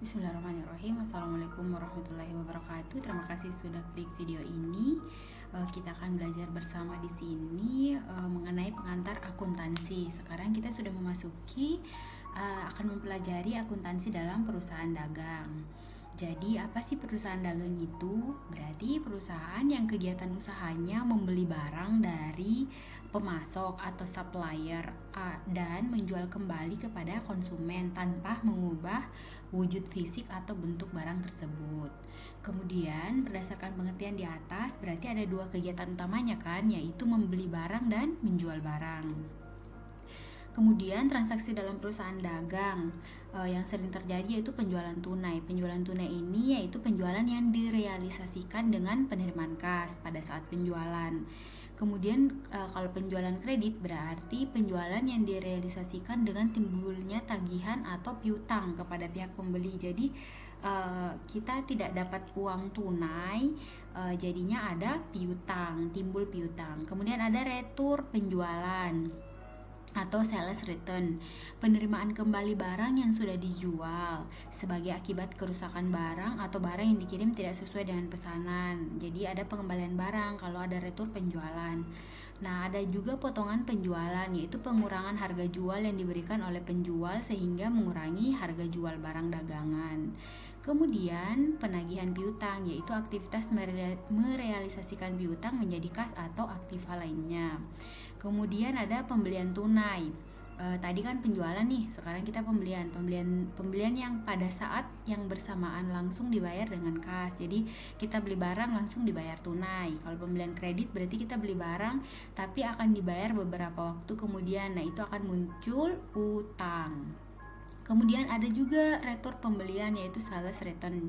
Bismillahirrahmanirrahim. Assalamualaikum warahmatullahi wabarakatuh. Terima kasih sudah klik video ini. Kita akan belajar bersama di sini mengenai pengantar akuntansi. Sekarang kita sudah memasuki akan mempelajari akuntansi dalam perusahaan dagang. Jadi apa sih perusahaan dagang itu? Berarti perusahaan yang kegiatan usahanya membeli barang dari pemasok atau supplier dan menjual kembali kepada konsumen tanpa mengubah wujud fisik atau bentuk barang tersebut. Kemudian berdasarkan pengertian di atas berarti ada dua kegiatan utamanya kan, yaitu membeli barang dan menjual barang. Kemudian transaksi dalam perusahaan dagang yang sering terjadi yaitu penjualan tunai. Penjualan tunai ini yaitu penjualan yang direalisasikan dengan penerimaan kas pada saat penjualan. Kemudian kalau penjualan kredit berarti penjualan yang direalisasikan dengan timbulnya tagihan atau piutang kepada pihak pembeli. Jadi kita tidak dapat uang tunai, jadinya ada piutang, timbul piutang. Kemudian ada retur penjualan atau sales return, penerimaan kembali barang yang sudah dijual sebagai akibat kerusakan barang atau barang yang dikirim tidak sesuai dengan pesanan. Jadi ada pengembalian barang kalau ada retur penjualan. Nah, ada juga potongan penjualan, yaitu pengurangan harga jual yang diberikan oleh penjual sehingga mengurangi harga jual barang dagangan. Kemudian penagihan piutang, yaitu aktivitas merealisasikan piutang menjadi kas atau aktiva lainnya. Kemudian ada pembelian tunai. Tadi kan penjualan nih, sekarang kita pembelian yang pada saat yang bersamaan langsung dibayar dengan kas. Jadi kita beli barang langsung dibayar tunai. Kalau pembelian kredit berarti kita beli barang tapi akan dibayar beberapa waktu kemudian. Nah, itu akan muncul utang. Kemudian ada juga retur pembelian yaitu sales return.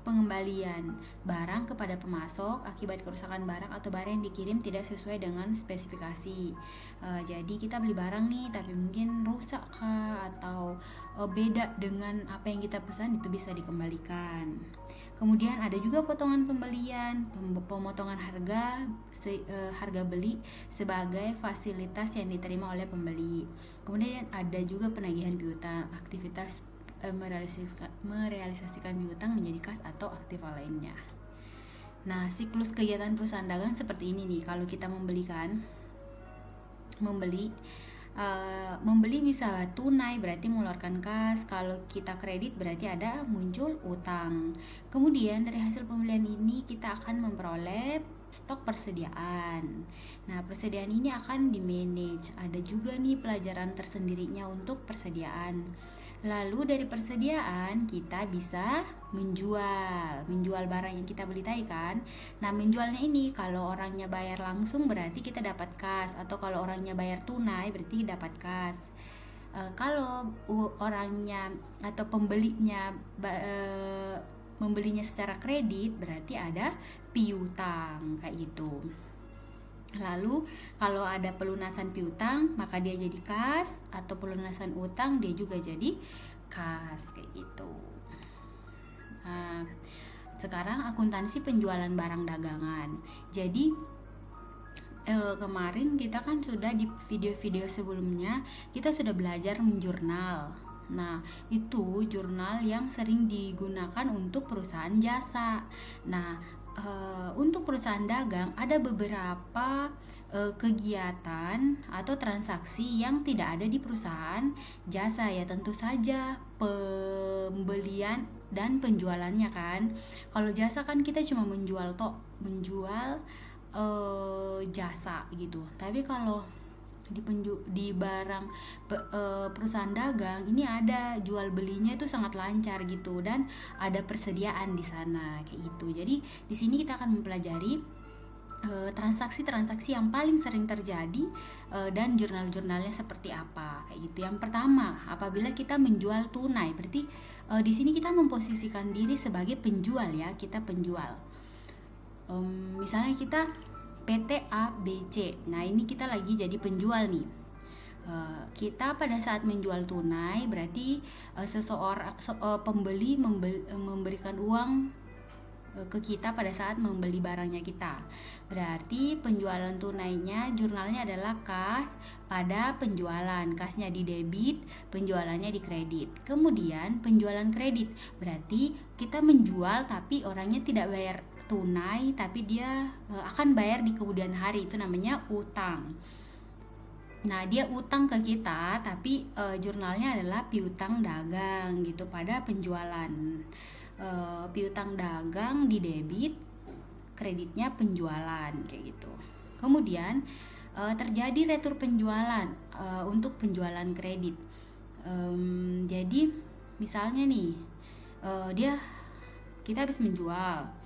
Pengembalian barang kepada pemasok akibat kerusakan barang atau barang yang dikirim tidak sesuai dengan spesifikasi. Jadi kita beli barang nih tapi mungkin rusak kah atau beda dengan apa yang kita pesan, itu bisa dikembalikan. Kemudian ada juga potongan pembelian, pemotongan harga beli sebagai fasilitas yang diterima oleh pembeli. Kemudian ada juga penagihan piutang, aktivitas merealisasikan piutang menjadi kas atau aktiva lainnya. Nah, siklus kegiatan perusahaan dagang seperti ini nih. Kalau kita membeli bisa tunai berarti mengeluarkan kas. Kalau kita kredit berarti ada muncul utang. Kemudian dari hasil pembelian ini kita akan memperoleh stok persediaan. Nah, persediaan ini akan di-manage. Ada juga nih pelajaran tersendirinya untuk persediaan. Lalu dari persediaan kita bisa menjual barang yang kita beli tadi kan. Nah, menjualnya ini kalau orangnya bayar langsung berarti kita dapat kas, atau kalau orangnya bayar tunai berarti dapat kas. Kalau orangnya atau pembelinya membelinya secara kredit berarti ada piutang kayak gitu. Lalu kalau ada pelunasan piutang maka dia jadi kas, atau pelunasan utang dia juga jadi kas kayak gitu. Nah, sekarang akuntansi penjualan barang dagangan. Jadi kemarin kita kan sudah di video-video sebelumnya kita sudah belajar menjurnal. Nah, itu jurnal yang sering digunakan untuk perusahaan jasa. Nah, untuk perusahaan dagang ada beberapa kegiatan atau transaksi yang tidak ada di perusahaan jasa, ya tentu saja pembelian dan penjualannya kan. Kalau jasa kan kita cuma menjual jasa gitu. Tapi kalau di barang perusahaan dagang ini ada jual belinya itu sangat lancar gitu, dan ada persediaan di sana kayak gitu. Jadi di sini kita akan mempelajari transaksi-transaksi yang paling sering terjadi dan jurnal-jurnalnya seperti apa kayak gitu. Yang pertama, apabila kita menjual tunai, berarti di sini kita memposisikan diri sebagai penjual ya, kita penjual. Misalnya kita PT ABC. Nah, ini kita lagi jadi penjual nih. Kita pada saat menjual tunai berarti pembeli memberikan uang ke kita pada saat membeli barangnya kita. Berarti penjualan tunainya jurnalnya adalah kas pada penjualan. Kasnya di debit, penjualannya di kredit. Kemudian penjualan kredit berarti kita menjual tapi orangnya tidak bayar tunai, tapi dia akan bayar di kemudian hari. Itu namanya utang. Nah, dia utang ke kita, tapi jurnalnya adalah piutang dagang gitu pada penjualan. Piutang dagang di debit, kreditnya penjualan kayak gitu. Kemudian terjadi retur penjualan untuk penjualan kredit. Jadi misalnya nih, kita habis menjual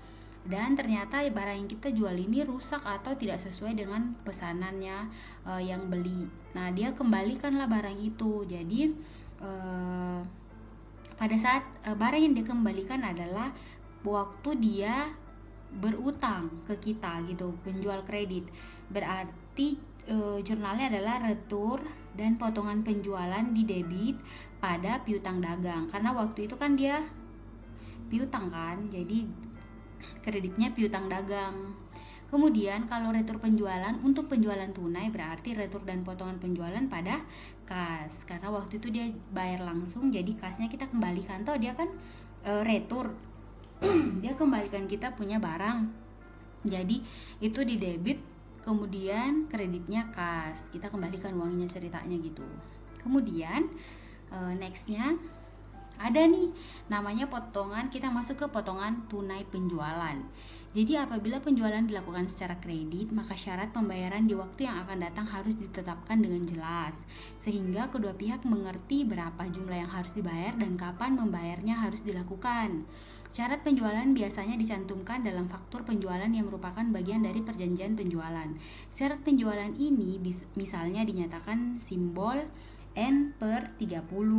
dan ternyata barang yang kita jual ini rusak atau tidak sesuai dengan pesanannya yang beli. Nah, dia kembalikanlah barang itu. Jadi pada saat barang yang dia kembalikan adalah waktu dia berutang ke kita gitu, penjual kredit. Berarti jurnalnya adalah retur dan potongan penjualan di debit pada piutang dagang, karena waktu itu kan dia piutang kan, jadi kreditnya piutang dagang. Kemudian kalau retur penjualan untuk penjualan tunai berarti retur dan potongan penjualan pada kas, karena waktu itu dia bayar langsung, jadi kasnya kita kembalikan. Toh dia kan retur, dia kembalikan kita punya barang, jadi itu di debit, kemudian kreditnya kas, kita kembalikan uangnya, ceritanya gitu. Kemudian nextnya ada nih namanya potongan, kita masuk ke potongan tunai penjualan. Jadi apabila penjualan dilakukan secara kredit, maka syarat pembayaran di waktu yang akan datang harus ditetapkan dengan jelas, sehingga kedua pihak mengerti berapa jumlah yang harus dibayar dan kapan membayarnya harus dilakukan. Syarat penjualan biasanya dicantumkan dalam faktur penjualan yang merupakan bagian dari perjanjian penjualan. Syarat penjualan ini misalnya dinyatakan simbol N/30,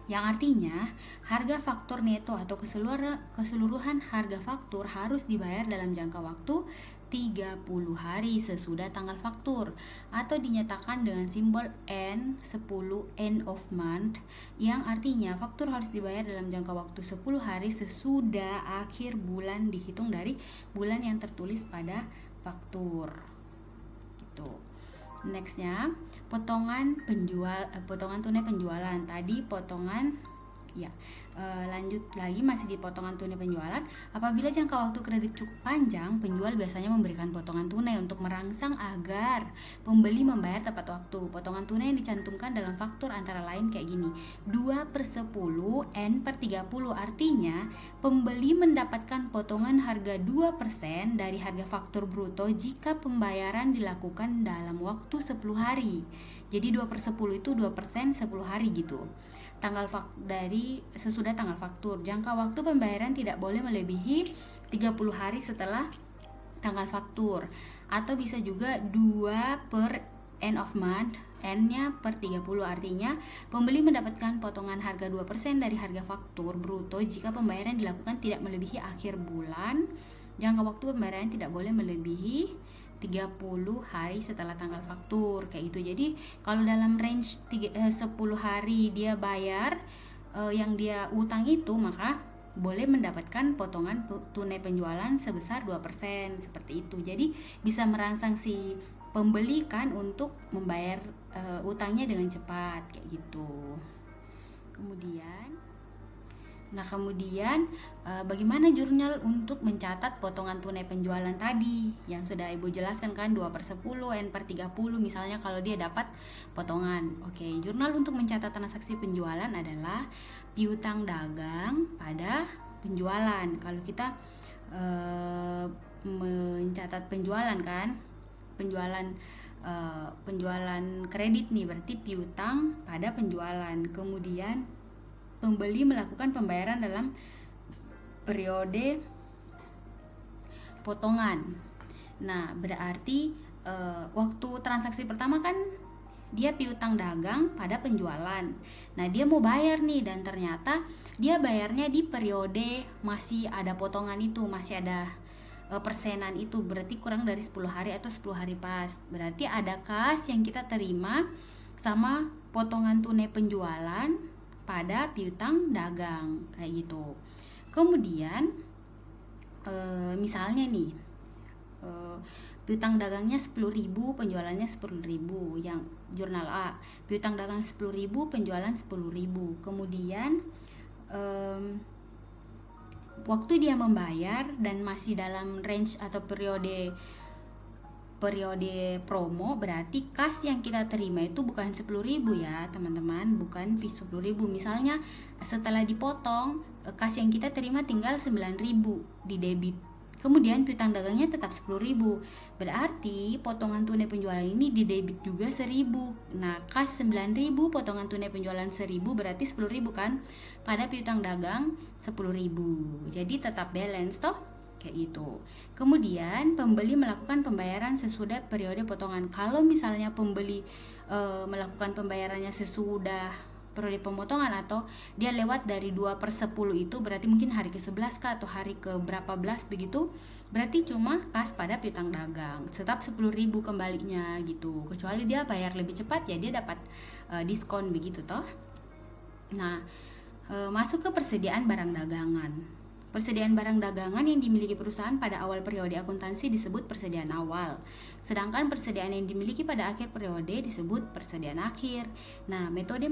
yang artinya harga faktur neto atau keseluruhan harga faktur harus dibayar dalam jangka waktu 30 hari sesudah tanggal faktur, atau dinyatakan dengan simbol N10, end of month, yang artinya faktur harus dibayar dalam jangka waktu 10 hari sesudah akhir bulan dihitung dari bulan yang tertulis pada faktur gitu. Nextnya potongan tunai penjualan. Tadi potongan lanjut lagi, masih di potongan tunai penjualan. Apabila jangka waktu kredit cukup panjang, penjual biasanya memberikan potongan tunai untuk merangsang agar pembeli membayar tepat waktu. Potongan tunai yang dicantumkan dalam faktur antara lain kayak gini: 2/10 N/30, artinya pembeli mendapatkan potongan harga 2% dari harga faktur bruto jika pembayaran dilakukan dalam waktu 10 hari. Jadi 2/10 itu 2% 10 hari gitu. Sesudah tanggal faktur. Jangka waktu pembayaran tidak boleh melebihi 30 hari setelah tanggal faktur, atau bisa juga 2 per end of month, N-nya per 30, artinya pembeli mendapatkan potongan harga 2% dari harga faktur bruto jika pembayaran dilakukan tidak melebihi akhir bulan. Jangka waktu pembayaran tidak boleh melebihi 30 hari setelah tanggal faktur kayak gitu. Jadi kalau dalam range 10 hari dia bayar yang dia utang itu, maka boleh mendapatkan potongan tunai penjualan sebesar 2% seperti itu. Jadi bisa merangsang si pembeli kan untuk membayar utangnya dengan cepat kayak gitu. Kemudian bagaimana jurnal untuk mencatat potongan tunai penjualan tadi yang sudah Ibu jelaskan kan, 2/10 N/30 misalnya kalau dia dapat potongan. Oke, jurnal untuk mencatat transaksi penjualan adalah piutang dagang pada penjualan. Kalau kita mencatat penjualan kan, penjualan kredit nih, berarti piutang pada penjualan. Kemudian pembeli melakukan pembayaran dalam periode potongan. Nah, berarti waktu transaksi pertama kan dia piutang dagang pada penjualan. Nah, dia mau bayar nih, dan ternyata dia bayarnya di periode masih ada potongan itu, masih ada persenan itu, berarti kurang dari 10 hari atau 10 hari pas. Berarti ada kas yang kita terima sama potongan tunai penjualan pada piutang dagang kayak gitu. Kemudian misalnya nih, piutang dagangnya 10.000, penjualannya 10.000 yang jurnal A. Piutang dagang 10.000, penjualan 10.000. Kemudian waktu dia membayar dan masih dalam range atau periode promo, berarti kas yang kita terima itu bukan 10.000 ya teman-teman, bukan 10.000. Misalnya setelah dipotong, kas yang kita terima tinggal 9.000 di debit. Kemudian piutang dagangnya tetap 10.000. Berarti potongan tunai penjualan ini di debit juga 1.000. Nah, kas 9.000 potongan tunai penjualan 1.000 berarti 10.000 kan? Pada piutang dagang 10.000. Jadi tetap balance toh? Kayak gitu. Kemudian pembeli melakukan pembayaran sesudah periode potongan. Kalau misalnya pembeli melakukan pembayarannya sesudah periode pemotongan atau dia lewat dari 2/10 itu berarti mungkin hari ke-11 kah atau hari ke berapa belas begitu, berarti cuma kas pada piutang dagang tetap 10.000 kembalinya gitu. Kecuali dia bayar lebih cepat ya dia dapat diskon begitu toh. Nah, masuk ke persediaan barang dagangan. Persediaan barang dagangan yang dimiliki perusahaan pada awal periode akuntansi disebut persediaan awal. Sedangkan persediaan yang dimiliki pada akhir periode disebut persediaan akhir. Nah, metode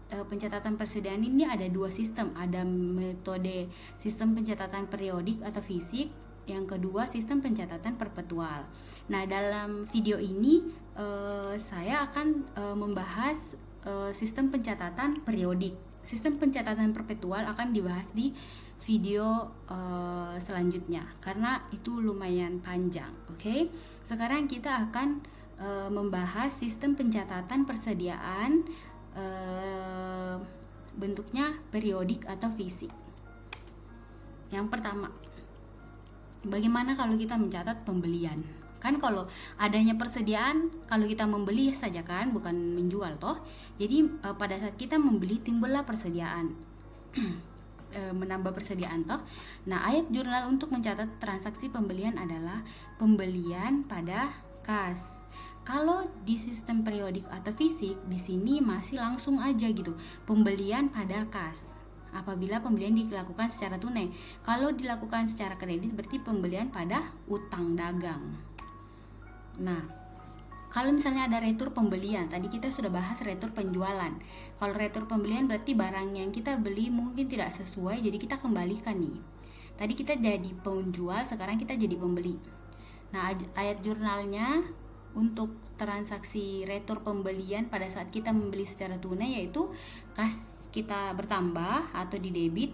pencatatan persediaan ini ada dua sistem. Ada metode sistem pencatatan periodik atau fisik. Yang kedua, sistem pencatatan perpetual. Nah, dalam video ini saya akan membahas sistem pencatatan periodik. Sistem pencatatan perpetual akan dibahas di video selanjutnya karena itu lumayan panjang. Oke. Sekarang kita akan membahas sistem pencatatan persediaan bentuknya periodik atau fisik. Yang pertama, bagaimana kalau kita mencatat pembelian? Kan kalau adanya persediaan, kalau kita membeli saja kan, bukan menjual toh. Jadi pada saat kita membeli timbullah persediaan. Menambah persediaan toh. Nah, ayat jurnal untuk mencatat transaksi pembelian adalah pembelian pada kas. Kalau di sistem periodik atau fisik, di sini masih langsung aja gitu, pembelian pada kas. Apabila pembelian dilakukan secara tunai. Kalau dilakukan secara kredit berarti pembelian pada utang dagang. Nah, kalau misalnya ada retur pembelian, tadi kita sudah bahas retur penjualan. Kalau retur pembelian berarti barang yang kita beli mungkin tidak sesuai, jadi kita kembalikan nih. Tadi kita jadi penjual, sekarang kita jadi pembeli. Nah, ayat jurnalnya untuk transaksi retur pembelian pada saat kita membeli secara tunai yaitu kas kita bertambah atau di debit,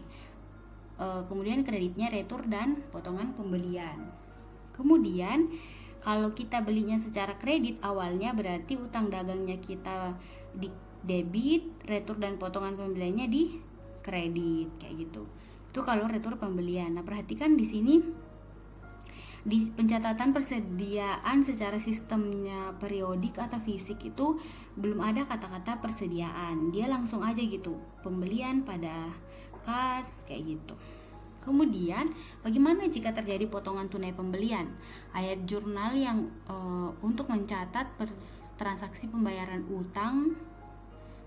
kemudian kreditnya retur dan potongan pembelian. Kemudian kalau kita belinya secara kredit awalnya berarti utang dagangnya kita di debit, retur dan potongan pembeliannya di kredit kayak gitu. Itu kalau retur pembelian. Nah, perhatikan di sini di pencatatan persediaan secara sistemnya periodik atau fisik itu belum ada kata-kata persediaan. Dia langsung aja gitu, pembelian pada kas kayak gitu. Kemudian, bagaimana jika terjadi potongan tunai pembelian? Ayat jurnal yang untuk mencatat transaksi pembayaran utang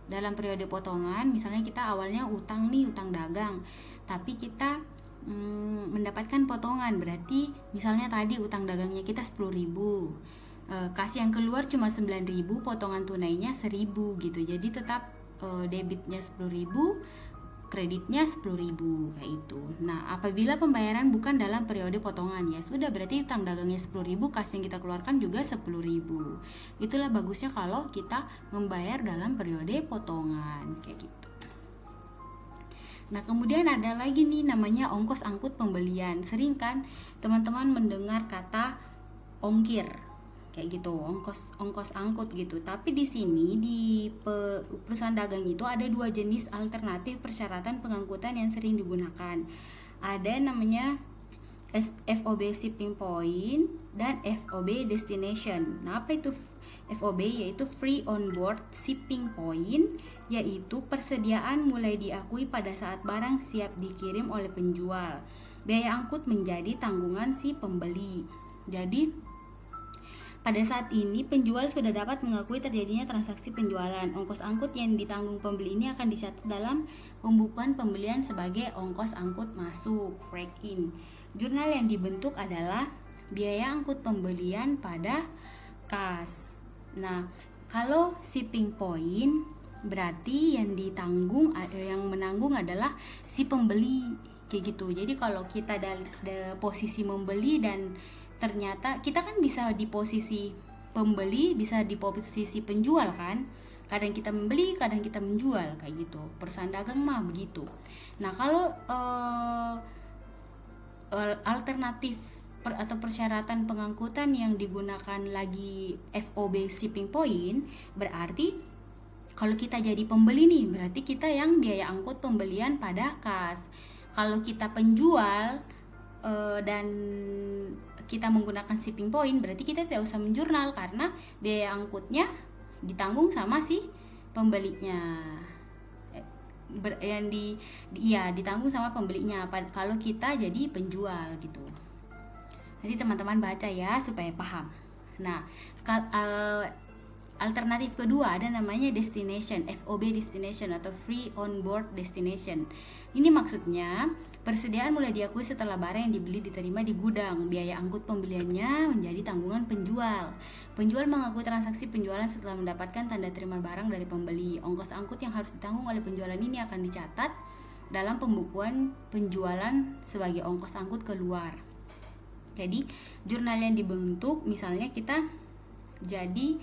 dalam periode potongan, misalnya kita awalnya utang nih, utang dagang, tapi kita mendapatkan potongan, berarti misalnya tadi utang dagangnya kita 10.000, kas yang keluar cuma 9.000, potongan tunainya 1.000 gitu, jadi tetap debitnya 10.000, kreditnya 10.000 kayak itu. Nah, apabila pembayaran bukan dalam periode potongan ya sudah berarti utang dagangnya 10.000, kas yang kita keluarkan juga 10.000. Itulah bagusnya kalau kita membayar dalam periode potongan kayak gitu. Nah, kemudian ada lagi nih namanya ongkos angkut pembelian. Sering kan teman-teman mendengar kata ongkir kayak gitu, ongkos angkut gitu. Tapi di sini di perusahaan dagang itu ada dua jenis alternatif persyaratan pengangkutan yang sering digunakan. Ada namanya FOB shipping point dan FOB destination. Nah, apa itu FOB? Yaitu free on board shipping point, yaitu persediaan mulai diakui pada saat barang siap dikirim oleh penjual. Biaya angkut menjadi tanggungan si pembeli. Jadi Pada saat ini, penjual sudah dapat mengakui terjadinya transaksi penjualan. Ongkos angkut yang ditanggung pembeli ini akan dicatat dalam pembukuan pembelian sebagai ongkos angkut masuk, freight in. Jurnal yang dibentuk adalah biaya angkut pembelian pada kas. Nah, kalau shipping point berarti yang menanggung adalah si pembeli, kayak gitu. Jadi kalau kita dari posisi membeli dan ternyata kita kan bisa di posisi pembeli, bisa di posisi penjual kan, kadang kita membeli, kadang kita menjual, kayak gitu. Perusahaan dagang mah begitu. Nah, kalau alternatif atau persyaratan pengangkutan yang digunakan lagi FOB shipping point, berarti kalau kita jadi pembeli nih, berarti kita yang biaya angkut pembelian pada kas. Kalau kita penjual dan kita menggunakan shipping point, berarti kita tidak usah menjurnal karena biaya angkutnya ditanggung sama si pembelinya. Ditanggung sama pembelinya kalau kita jadi penjual gitu. Nanti teman-teman baca ya supaya paham. Nah, alternatif kedua ada namanya destination, FOB destination atau free on board destination. Ini maksudnya persediaan mulai diakui setelah barang yang dibeli diterima di gudang. Biaya angkut pembeliannya menjadi tanggungan penjual. Penjual mengakui transaksi penjualan setelah mendapatkan tanda terima barang dari pembeli. Ongkos angkut yang harus ditanggung oleh penjualan ini akan dicatat dalam pembukuan penjualan sebagai ongkos angkut keluar. Jadi jurnal yang dibentuk, misalnya kita jadi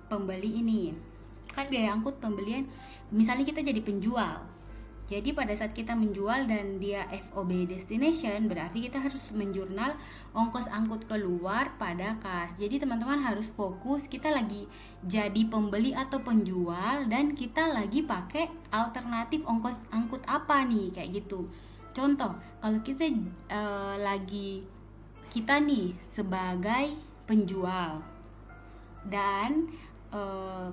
pembeli ini kan biaya angkut pembelian, misalnya kita jadi penjual, jadi pada saat kita menjual dan dia FOB destination, berarti kita harus menjurnal ongkos angkut keluar pada kas. Jadi teman-teman harus fokus, kita lagi jadi pembeli atau penjual dan kita lagi pakai alternatif ongkos angkut apa nih, kayak gitu. Contoh, kalau kita kita nih sebagai penjual dan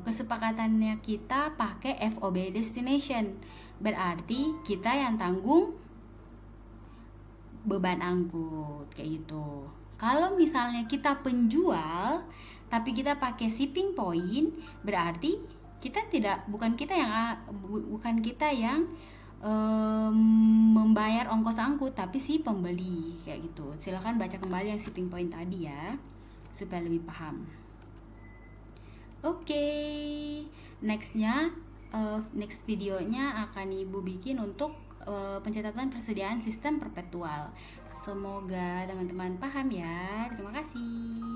kesepakatannya kita pakai FOB destination, berarti kita yang tanggung beban angkut, kayak gitu. Kalau misalnya kita penjual tapi kita pakai shipping point, berarti bukan kita yang membayar ongkos angkut, tapi si pembeli, kayak gitu. Silahkan baca kembali yang shipping point tadi ya supaya lebih paham. Oke, next videonya akan ibu bikin untuk pencatatan persediaan sistem perpetual. Semoga teman-teman paham ya. Terima kasih.